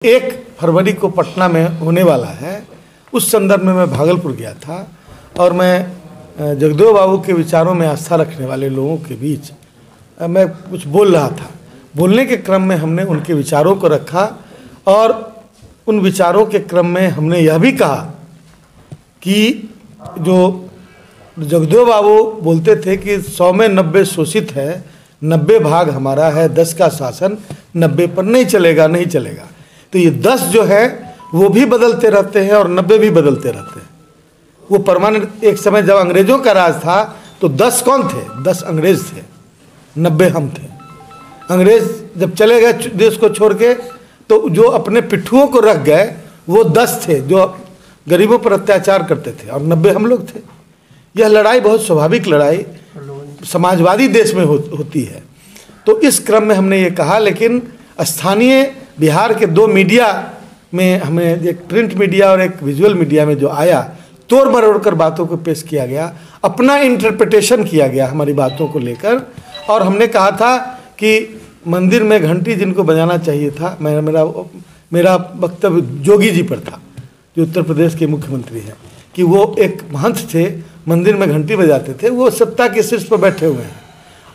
1 फरवरी को पटना में होने वाला है। उस संदर्भ में मैं भागलपुर गया था और मैं जगदेव बाबू के विचारों में आस्था रखने वाले लोगों के बीच मैं कुछ बोल रहा था। बोलने के क्रम में हमने उनके विचारों को रखा और उन विचारों के क्रम में हमने यह भी कहा कि जो जगदेव बाबू बोलते थे कि 100 में 90 शोषित है, 90 भाग हमारा है, 10 का शासन, 90 पर नहीं चलेगा, नहीं चलेगा। तो ये 10 जो है वो भी बदलते रहते हैं और 90 भी बदलते रहते हैं। वो परमानेंट। एक समय जब अंग्रेजों का राज था तो 10 कौन थे? 10 अंग्रेज थे, 90 हम थे। अंग्रेज जब चले गए देश को छोड़ के तो जो अपने पिट्ठुओं को रख गए वो 10 थे जो गरीबों पर अत्याचार करते थे और 90 हम लोग थे। यह लड़ाई बहुत स्वाभाविक लड़ाई समाजवादी देश में होती है। तो इस क्रम में हमने ये कहा, लेकिन स्थानीय बिहार के 2 मीडिया में हमें, एक प्रिंट मीडिया और एक विजुअल मीडिया में जो आया, तोड़ मरोड़ कर बातों को पेश किया गया, अपना इंटरप्रिटेशन किया गया हमारी बातों को लेकर। और हमने कहा था कि मंदिर में घंटी जिनको बजाना चाहिए था, मेरा वक्तव्य जोगी जी पर था जो उत्तर प्रदेश के मुख्यमंत्री हैं, कि वो एक महंत थे, मंदिर में घंटी बजाते थे, वो सत्ता के शीर्ष पर बैठे हुए हैं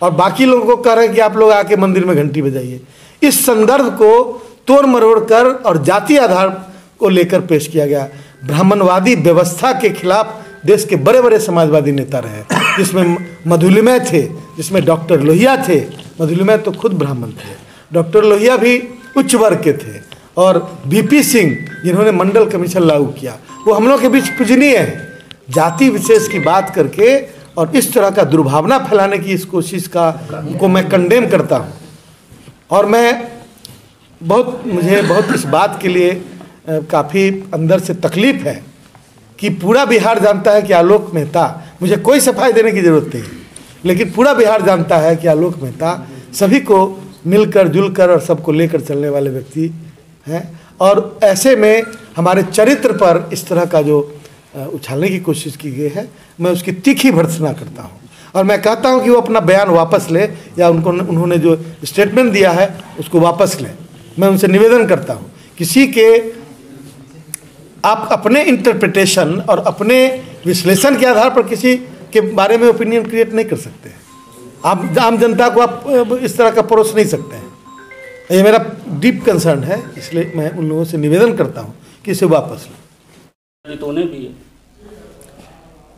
और बाकी लोगों को कह रहे हैं कि आप लोग आके मंदिर में घंटी बजाइए। इस संदर्भ को तोड़ मरोड़ कर और जाति आधार को लेकर पेश किया गया। ब्राह्मणवादी व्यवस्था के खिलाफ देश के बड़े बड़े समाजवादी नेता रहे, जिसमें मधुलिमय थे, जिसमें डॉक्टर लोहिया थे। मधुलिमय तो खुद ब्राह्मण थे, डॉक्टर लोहिया भी उच्च वर्ग के थे, और बीपी सिंह जिन्होंने मंडल कमीशन लागू किया, वो हम लोग के बीच पूजनीय है। जाति विशेष की बात करके और इस तरह का दुर्भावना फैलाने की इस कोशिश को मैं कंडेम करता हूँ। और मुझे बहुत इस बात के लिए काफ़ी अंदर से तकलीफ है कि पूरा बिहार जानता है कि आलोक मेहता, मुझे कोई सफाई देने की ज़रूरत नहीं, लेकिन पूरा बिहार जानता है कि आलोक मेहता सभी को मिलकर जुलकर और सबको लेकर चलने वाले व्यक्ति हैं। और ऐसे में हमारे चरित्र पर इस तरह का जो उछालने की कोशिश की गई है, मैं उसकी तीखी भर्त्सना करता हूँ और मैं कहता हूँ कि वो अपना बयान वापस ले, या उन्होंने जो स्टेटमेंट दिया है उसको वापस लें। मैं उनसे निवेदन करता हूँ, किसी के आप अपने इंटरप्रिटेशन और अपने विश्लेषण के आधार पर किसी के बारे में ओपिनियन क्रिएट नहीं कर सकते हैं। आप आम जनता को आप इस तरह का परोस नहीं सकते हैं। ये मेरा डीप कंसर्न है, इसलिए मैं उन लोगों से निवेदन करता हूँ कि इसे वापस लें। तो उन्हें भी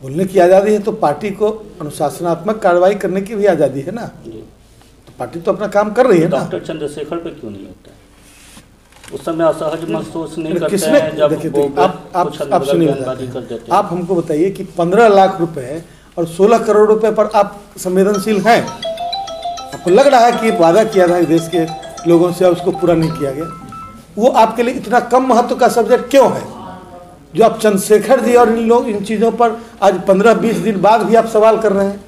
बोलने की आज़ादी है तो पार्टी को अनुशासनात्मक कार्रवाई करने की भी आज़ादी है ना। तो पार्टी तो अपना काम कर रही है ना। डॉक्टर चंद्रशेखर पे क्यों नहीं होता है? उस समय असहज महसूस नहीं करते हैं जब आप सुनिए, आप हमको बताइए कि 15 लाख रुपए और 16 करोड़ रुपए पर आप संवेदनशील हैं? आपको लग रहा है कि वादा किया था देश के लोगों से और उसको पूरा नहीं किया गया? वो आपके लिए इतना कम महत्व का सब्जेक्ट क्यों है जो आप चंद्रशेखर जी और इन चीज़ों पर आज 15-20 दिन बाद भी आप सवाल कर रहे हैं?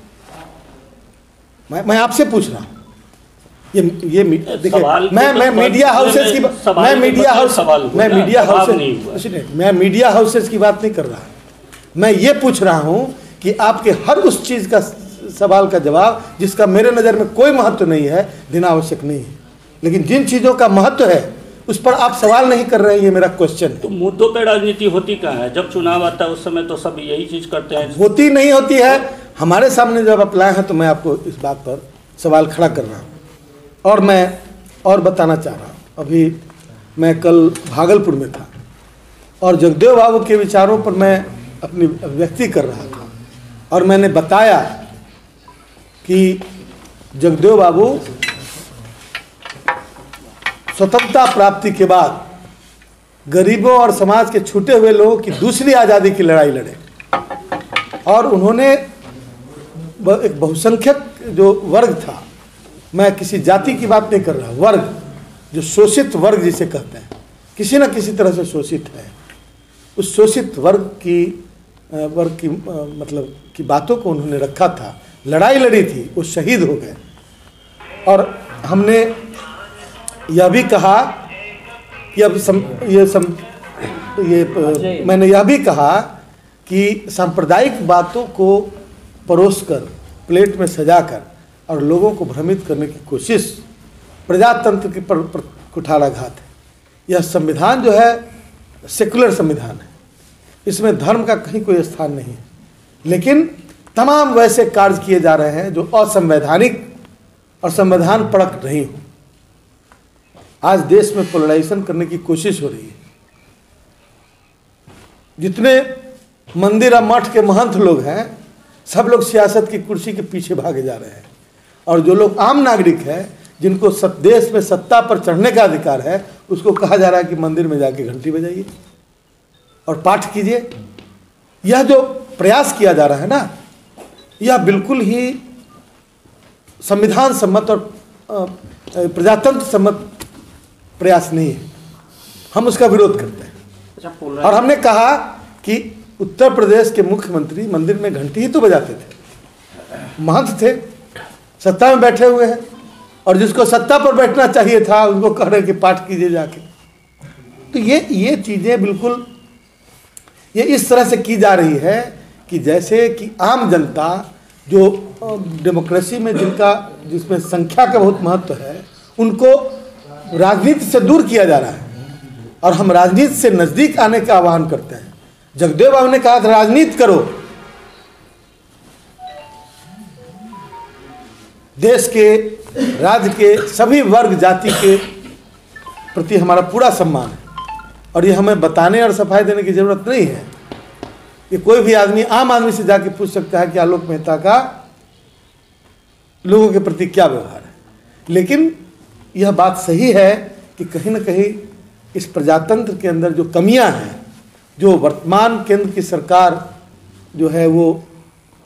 मैं आपसे पूछ रहा हूँ। ये देखिए, मैं मीडिया हाउसेस की मीडिया हाउसेस की बात नहीं कर रहा। मैं ये पूछ रहा हूँ कि आपके हर उस चीज़ का सवाल का जवाब जिसका मेरे नज़र में कोई महत्व नहीं है देना आवश्यक नहीं है, लेकिन जिन चीज़ों का महत्व है उस पर आप सवाल नहीं कर रहे हैं। ये मेरा क्वेश्चन है। तो मुद्दों पे राजनीति होती कहाँ है? जब चुनाव आता है उस समय तो सब यही चीज़ करते हैं। होती नहीं होती है। हमारे सामने जब आप लाए हैं तो मैं आपको इस बात पर सवाल खड़ा कर रहा हूँ। और मैं और बताना चाह रहा हूँ, अभी मैं कल भागलपुर में था और जगदेव बाबू के विचारों पर मैं अपनी अभिव्यक्ति कर रहा था और मैंने बताया कि जगदेव बाबू स्वतंत्रता प्राप्ति के बाद गरीबों और समाज के छूटे हुए लोगों की दूसरी आज़ादी की लड़ाई लड़े और उन्होंने एक बहुसंख्यक जो वर्ग था, मैं किसी जाति की बात नहीं कर रहा, वर्ग जो शोषित वर्ग जिसे कहते हैं, किसी न किसी तरह से शोषित है, उस शोषित वर्ग की मतलब की बातों को उन्होंने रखा था, लड़ाई लड़ी थी, वो शहीद हो गए। और हमने यह भी कहा कि मैंने यह भी कहा कि सांप्रदायिक बातों को परोसकर प्लेट में सजाकर और लोगों को भ्रमित करने की कोशिश प्रजातंत्र की कुठाराघात है। यह संविधान जो है सेकुलर संविधान है, इसमें धर्म का कहीं कोई स्थान नहीं है, लेकिन तमाम वैसे कार्य किए जा रहे हैं जो असंवैधानिक और संविधान परक नहीं हो। आज देश में पोलराइजेशन करने की कोशिश हो रही है। जितने मंदिर और मठ के महंत लोग हैं, सब लोग सियासत की कुर्सी के पीछे भागे जा रहे हैं, और जो लोग आम नागरिक हैं, जिनको देश में सत्ता पर चढ़ने का अधिकार है, उसको कहा जा रहा है कि मंदिर में जाके घंटी बजाइए और पाठ कीजिए। यह जो प्रयास किया जा रहा है ना, यह बिल्कुल ही संविधान सम्मत और प्रजातंत्र सम्मत प्रयास नहीं है। हम उसका विरोध करते हैं। और हमने कहा कि उत्तर प्रदेश के मुख्यमंत्री मंदिर में घंटी ही तो बजाते थे, महंत थे, सत्ता में बैठे हुए हैं, और जिसको सत्ता पर बैठना चाहिए था उनको कह रहे हैं कि पाठ कीजिए जाके। तो ये चीज़ें बिल्कुल ये इस तरह से की जा रही है कि जैसे कि आम जनता जो डेमोक्रेसी में जिसमें संख्या का बहुत महत्व है, उनको राजनीति से दूर किया जा रहा है, और हम राजनीति से नजदीक आने का आह्वान करते हैं। जगदेव बाबू ने कहा था राजनीति करो, देश के राज्य के सभी वर्ग जाति के प्रति हमारा पूरा सम्मान है, और ये हमें बताने और सफाई देने की जरूरत नहीं है। ये कोई भी आदमी आम आदमी से जाके पूछ सकता है कि आलोक मेहता का लोगों के प्रति क्या व्यवहार है। लेकिन यह बात सही है कि कहीं ना कहीं इस प्रजातंत्र के अंदर जो कमियां हैं, जो वर्तमान केंद्र की सरकार जो है वो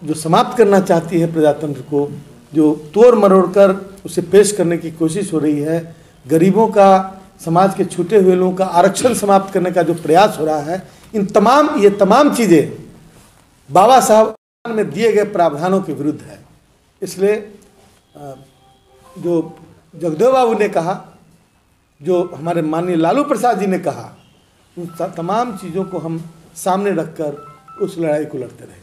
जो समाप्त करना चाहती है प्रजातंत्र को, जो तोड़ मरोड़ कर उसे पेश करने की कोशिश हो रही है, गरीबों का, समाज के छूटे हुए लोगों का आरक्षण समाप्त करने का जो प्रयास हो रहा है, ये तमाम चीज़ें बाबा साहब में दिए गए प्रावधानों के विरुद्ध है। इसलिए जो जगदेव बाबू ने कहा, जो हमारे माननीय लालू प्रसाद जी ने कहा, उन तमाम चीज़ों को हम सामने रखकर उस लड़ाई को लड़ते रहे।